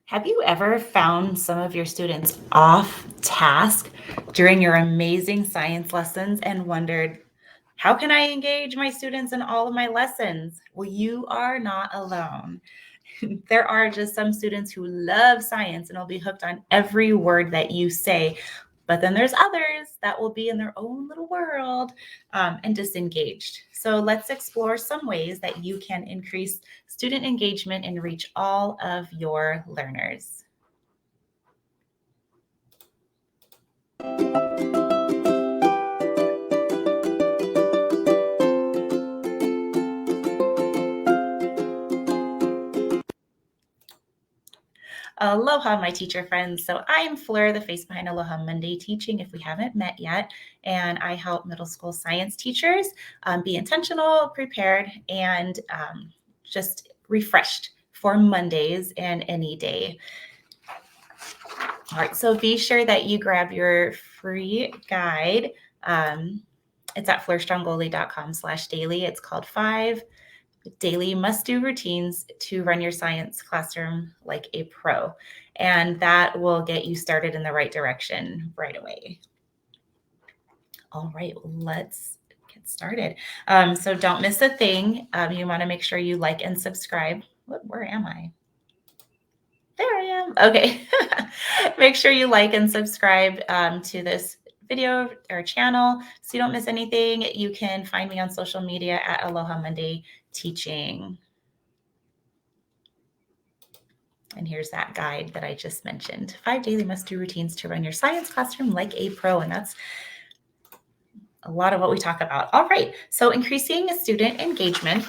Have you ever found some of your students off task during your amazing science lessons and wondered, how can I engage my students in all of my lessons? Well, you are not alone. There are just some students who love science and will be hooked on every word that you say. But then there's others that will be in their own little world and disengaged. So let's explore some ways that you can increase student engagement and reach all of your learners. Aloha, my teacher friends. So I'm Fleur, the face behind Aloha Monday teaching, if we haven't met yet. And I help middle school science teachers be intentional, prepared, and just refreshed for Mondays and any day. All right, so be sure that you grab your free guide. It's at fleurstrongoli.com/daily. It's called 5 daily must-do routines to run your science classroom like a pro. And that will get you started in the right direction right away. All right, let's get started. So don't miss a thing. You want to make sure you like and subscribe. Where am I? There I am. Okay. Make sure you like and subscribe to this video or channel so you don't miss anything. You can find me on social media at Aloha Monday Teaching. And here's that guide that I just mentioned. 5 daily must-do routines to run your science classroom like a pro. And that's a lot of what we talk about. All right. So increasing student engagement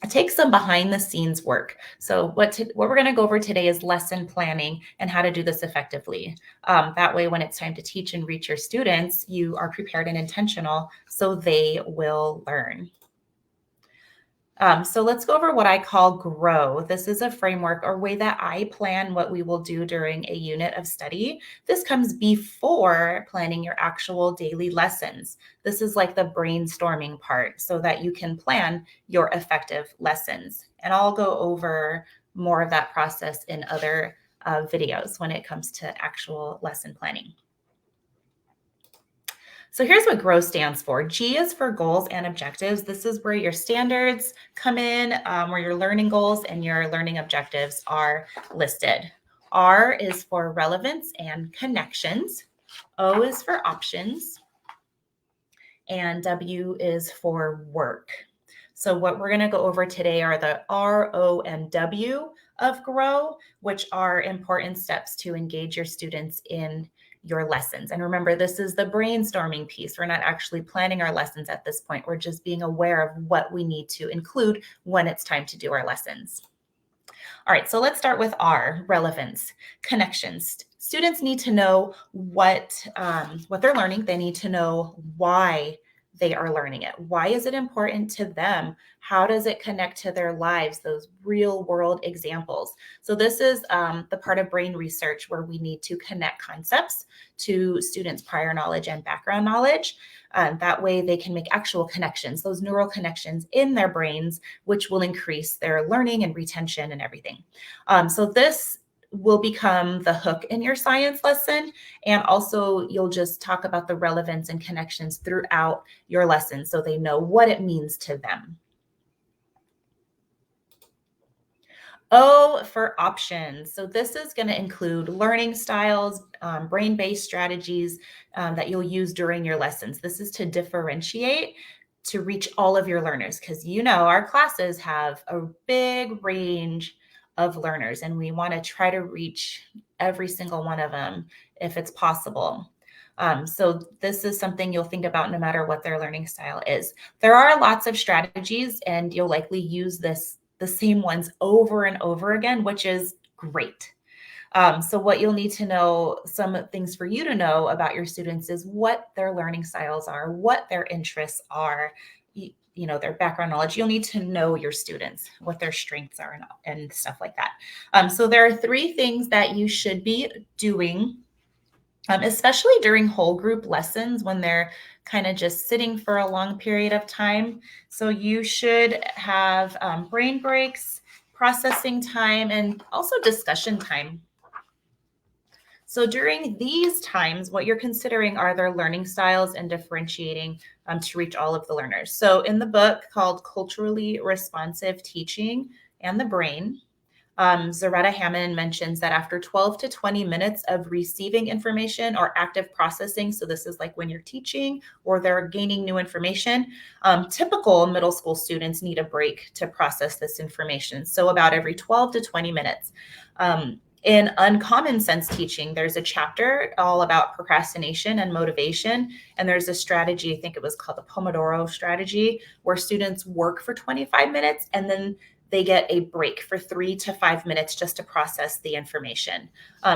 takes some behind the scenes work. So what we're going to go over today is lesson planning and how to do this effectively. That way, when it's time to teach and reach your students, you are prepared and intentional so they will learn. So let's go over what I call GROW. This is a framework or way that I plan what we will do during a unit of study. This comes before planning your actual daily lessons. This is like the brainstorming part so that you can plan your effective lessons. And I'll go over more of that process in other videos when it comes to actual lesson planning. So here's what GROW stands for. G is for goals and objectives. This is where your standards come in, where your learning goals and your learning objectives are listed. R is for relevance and connections. O is for options. And W is for work. So what we're going to go over today are the R, O, and W of GROW, which are important steps to engage your students in your lessons. And remember, this is the brainstorming piece. We're not actually planning our lessons at this point. We're just being aware of what we need to include when it's time to do our lessons. All right, so let's start with R, relevance, connections. Students need to know what they're learning. They need to know why they are learning it. Why is it important to them? How does it connect to their lives? Those real world examples. So this is the part of brain research where we need to connect concepts to students' prior knowledge and background knowledge. That way they can make actual connections, those neural connections in their brains, which will increase their learning and retention and everything. So this will become the hook in your science lesson. And also you'll just talk about the relevance and connections throughout your lesson so they know what it means to them. O for options. So this is going to include learning styles, brain-based strategies that you'll use during your lessons. This is to differentiate to reach all of your learners because our classes have a big range of learners and we want to try to reach every single one of them if it's possible. So this is something you'll think about no matter what their learning style is. There are lots of strategies and you'll likely use the same ones over and over again, which is great. So what you'll need to know, some things for you to know about your students is what their learning styles are, what their interests are, their background knowledge. You'll need to know your students, what their strengths are and stuff like that. So there are 3 things that you should be doing, especially during whole group lessons when they're kind of just sitting for a long period of time. So you should have brain breaks, processing time, and also discussion time. So during these times, what you're considering are their learning styles and differentiating to reach all of the learners. So in the book called Culturally Responsive Teaching and the Brain, Zaretta Hammond mentions that after 12 to 20 minutes of receiving information or active processing, so this is like when you're teaching or they're gaining new information, typical middle school students need a break to process this information. So about every 12 to 20 minutes. In Uncommon Sense Teaching, there's a chapter all about procrastination and motivation. And there's a strategy, I think it was called the Pomodoro strategy, where students work for 25 minutes and then they get a break for 3 to 5 minutes just to process the information.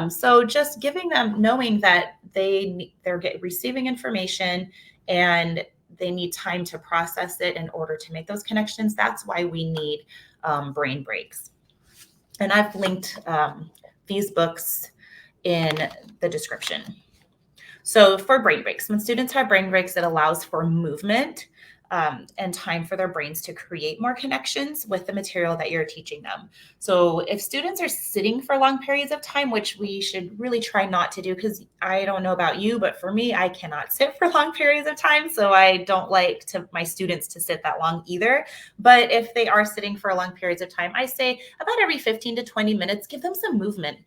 So just giving them, knowing that they're receiving information and they need time to process it in order to make those connections. That's why we need brain breaks. And I've linked these books in the description. So for brain breaks, when students have brain breaks, it allows for movement and time for their brains to create more connections with the material that you're teaching them. So if students are sitting for long periods of time, which we should really try not to do, because I don't know about you, but for me, I cannot sit for long periods of time. So I don't like my students to sit that long either. But if they are sitting for long periods of time, I say about every 15 to 20 minutes, give them some movement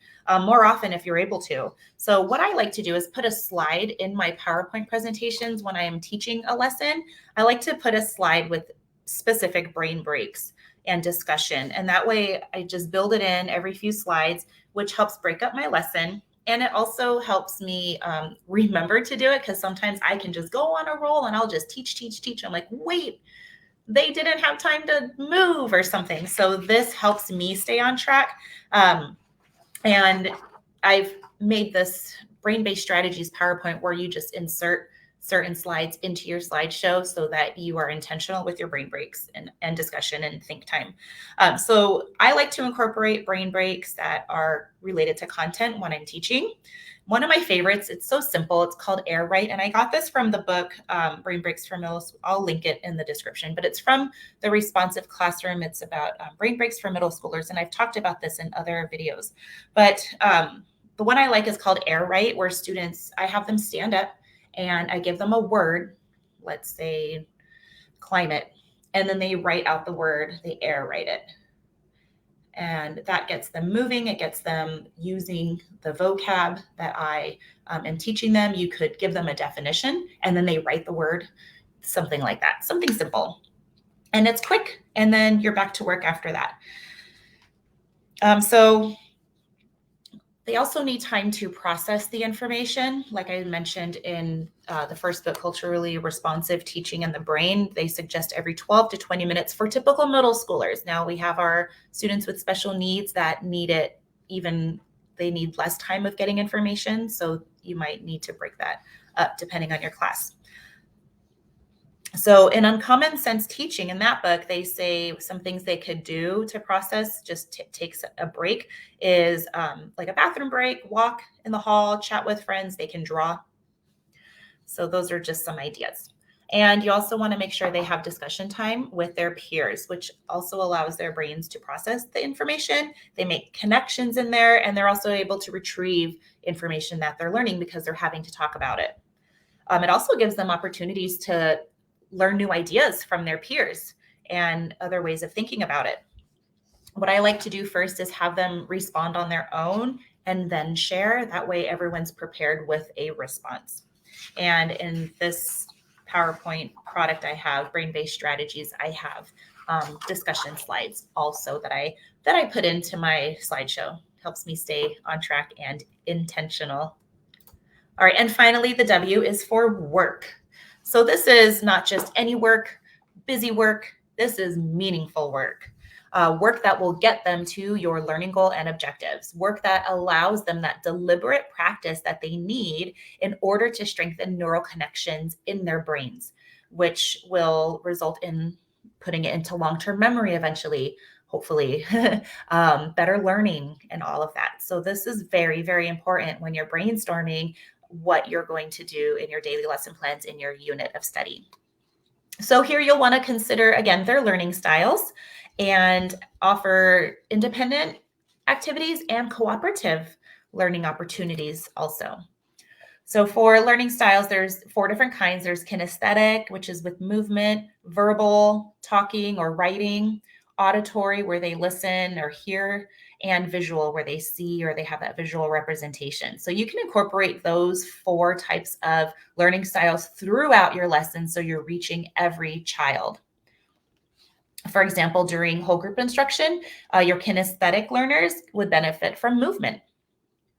more often if you're able to. So what I like to do is put a slide in my PowerPoint presentations when I am teaching a lesson. I like to put a slide with specific brain breaks and discussion. And that way I just build it in every few slides, which helps break up my lesson. And it also helps me remember to do it, because sometimes I can just go on a roll and I'll just teach. I'm like, wait, they didn't have time to move or something. So this helps me stay on track. And I've made this brain-based strategies PowerPoint where you just insert certain slides into your slideshow so that you are intentional with your brain breaks and discussion and think time. So I like to incorporate brain breaks that are related to content when I'm teaching. One of my favorites, it's so simple, it's called Air Right. And I got this from the book, Brain Breaks for Middle School. I'll link it in the description, but it's from the Responsive Classroom. It's about brain breaks for middle schoolers. And I've talked about this in other videos. But the one I like is called Air Right, where students, I have them stand up and I give them a word, let's say climate, and then they write out the word, they air write it. And that gets them moving. It gets them using the vocab that I am teaching them. You could give them a definition and then they write the word, something like that, something simple. And it's quick. And then you're back to work after that. So they also need time to process the information. Like I mentioned in the first book, Culturally Responsive Teaching and the Brain, they suggest every 12 to 20 minutes for typical middle schoolers. Now we have our students with special needs that need it they need less time of getting information. So you might need to break that up depending on your class. So in Uncommon Sense Teaching, in that book, they say some things they could do to process, just takes a break, is like a bathroom break, walk in the hall, chat with friends, they can draw. So those are just some ideas. And you also want to make sure they have discussion time with their peers, which also allows their brains to process the information. They make connections in there, and they're also able to retrieve information that they're learning because they're having to talk about it. It also gives them opportunities to learn new ideas from their peers and other ways of thinking about it. What I like to do first is have them respond on their own and then share. That way everyone's prepared with a response. And in this PowerPoint product I have, brain-based strategies, I have discussion slides also that I put into my slideshow. Helps me stay on track and intentional. All right, and finally, the W is for work. So this is not just any work, busy work. This is meaningful work. Work that will get them to your learning goal and objectives. Work that allows them that deliberate practice that they need in order to strengthen neural connections in their brains, which will result in putting it into long-term memory eventually, hopefully, better learning and all of that. So this is very, very important when you're brainstorming what you're going to do in your daily lesson plans in your unit of study. So here you'll want to consider, again, their learning styles and offer independent activities and cooperative learning opportunities also. So for learning styles, there's 4 different kinds. There's kinesthetic, which is with movement, verbal, talking or writing, auditory, where they listen or hear, and visual, where they see or they have that visual representation. So you can incorporate those 4 types of learning styles throughout your lesson so you're reaching every child. For example, during whole group instruction, your kinesthetic learners would benefit from movement.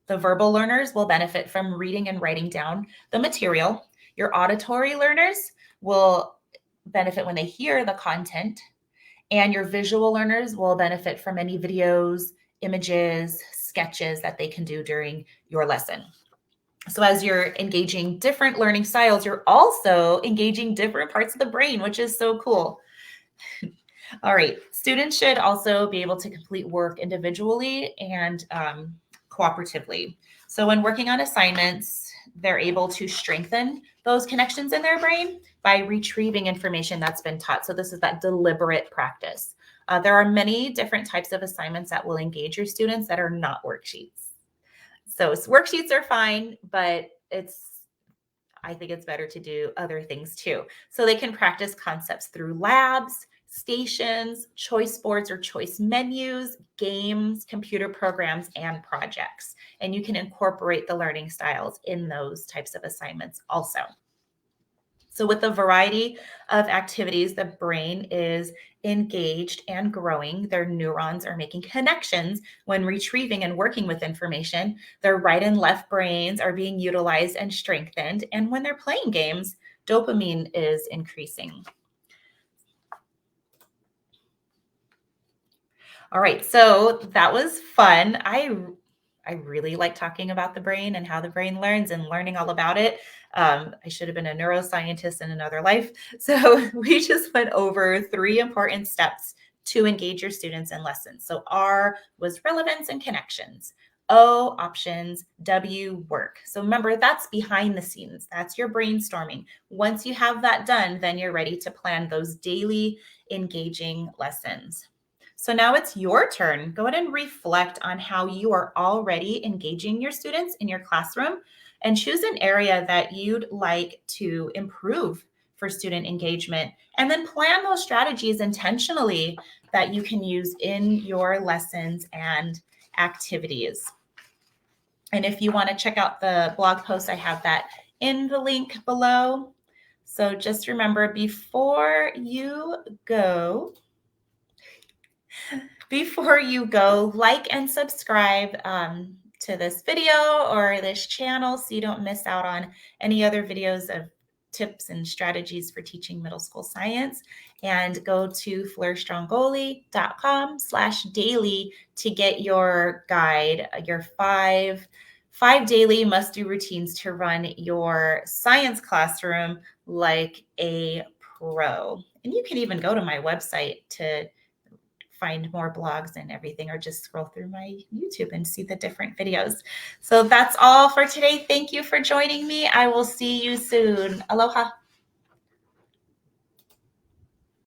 The verbal learners will benefit from reading and writing down the material. Your auditory learners will benefit when they hear the content. And your visual learners will benefit from any videos, images, sketches that they can do during your lesson. So as you're engaging different learning styles, you're also engaging different parts of the brain, which is so cool. All right, students should also be able to complete work individually and cooperatively. So when working on assignments, they're able to strengthen those connections in their brain by retrieving information that's been taught. So this is that deliberate practice. There are many different types of assignments that will engage your students that are not worksheets. So worksheets are fine, but I think it's better to do other things too. So they can practice concepts through labs, stations, choice boards or choice menus, games, computer programs, and projects. And you can incorporate the learning styles in those types of assignments also. So with a variety of activities, the brain is engaged and growing. Their neurons are making connections when retrieving and working with information. Their right and left brains are being utilized and strengthened. And when they're playing games, dopamine is increasing. All right, so that was fun. I really like talking about the brain and how the brain learns and learning all about it. I should have been a neuroscientist in another life. So we just went over 3 important steps to engage your students in lessons. So R was relevance and connections. O, options. W, work. So remember, that's behind the scenes. That's your brainstorming. Once you have that done, then you're ready to plan those daily engaging lessons. So now it's your turn. Go ahead and reflect on how you are already engaging your students in your classroom and choose an area that you'd like to improve for student engagement. And then plan those strategies intentionally that you can use in your lessons and activities. And if you want to check out the blog post, I have that in the link below. So just remember, before you go, like and subscribe to this video or this channel so you don't miss out on any other videos of tips and strategies for teaching middle school science. And go to flourishstronggoalie.com/daily to get your guide, your five daily must-do routines to run your science classroom like a pro. And you can even go to my website to find more blogs and everything, or just scroll through my YouTube and see the different videos. So that's all for today. Thank you for joining me. I will see you soon. Aloha.